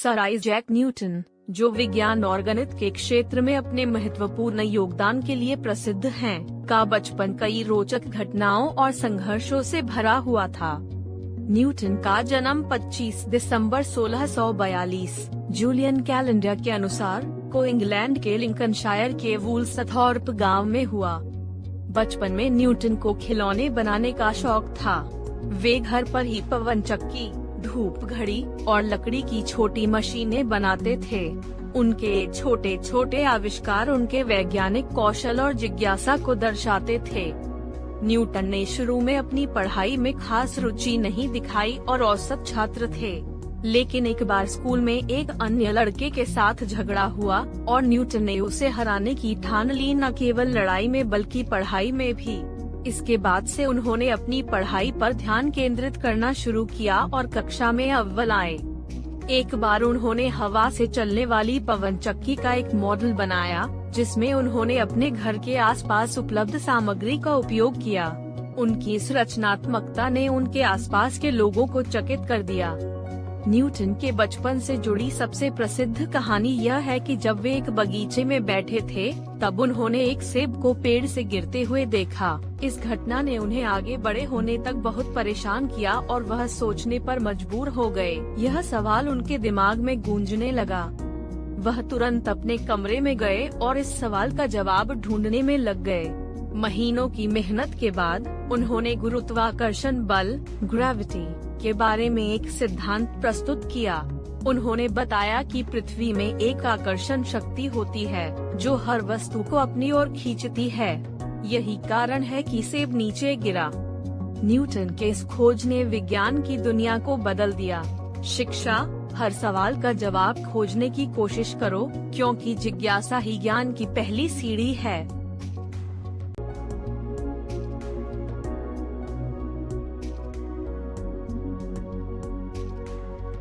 Sir Isaac Newton, जो विज्ञान और गणित के क्षेत्र में अपने महत्वपूर्ण योगदान के लिए प्रसिद्ध हैं, का बचपन कई रोचक घटनाओं और संघर्षों से भरा हुआ था। न्यूटन का जन्म 25 दिसंबर 1642 जूलियन कैलेंडर के अनुसार को इंग्लैंड के लिंकनशायर के वुलसथॉर्प गांव में हुआ। बचपन में न्यूटन को खिलौने बनाने का शौक था। वे घर पर ही पवन चक्की, धूप घड़ी और लकड़ी की छोटी मशीनें बनाते थे। उनके छोटे छोटे आविष्कार उनके वैज्ञानिक कौशल और जिज्ञासा को दर्शाते थे। न्यूटन ने शुरू में अपनी पढ़ाई में खास रुचि नहीं दिखाई और औसत छात्र थे, लेकिन एक बार स्कूल में एक अन्य लड़के के साथ झगड़ा हुआ और न्यूटन ने उसे हराने की ठान ली, न केवल लड़ाई में बल्कि पढ़ाई में भी। इसके बाद से उन्होंने अपनी पढ़ाई पर ध्यान केंद्रित करना शुरू किया और कक्षा में अव्वल आए। एक बार उन्होंने हवा से चलने वाली पवन चक्की का एक मॉडल बनाया, जिसमें उन्होंने अपने घर के आसपास उपलब्ध सामग्री का उपयोग किया। उनकी इस रचनात्मकता ने उनके आसपास के लोगों को चकित कर दिया। न्यूटन के बचपन से जुड़ी सबसे प्रसिद्ध कहानी यह है कि जब वे एक बगीचे में बैठे थे, तब उन्होंने एक सेब को पेड़ से गिरते हुए देखा। इस घटना ने उन्हें आगे बड़े होने तक बहुत परेशान किया और वह सोचने पर मजबूर हो गए। यह सवाल उनके दिमाग में गूंजने लगा। वह तुरंत अपने कमरे में गए और इस सवाल का जवाब ढूंढने में लग गए। महीनों की मेहनत के बाद उन्होंने गुरुत्वाकर्षण बल, ग्रेविटी के बारे में एक सिद्धांत प्रस्तुत किया। उन्होंने बताया कि पृथ्वी में एक आकर्षण शक्ति होती है जो हर वस्तु को अपनी ओर खींचती है। यही कारण है कि सेब नीचे गिरा। न्यूटन के इस खोज ने विज्ञान की दुनिया को बदल दिया। शिक्षा, हर सवाल का जवाब खोजने की कोशिश करो, क्योंकि जिज्ञासा ही ज्ञान की पहली सीढ़ी है।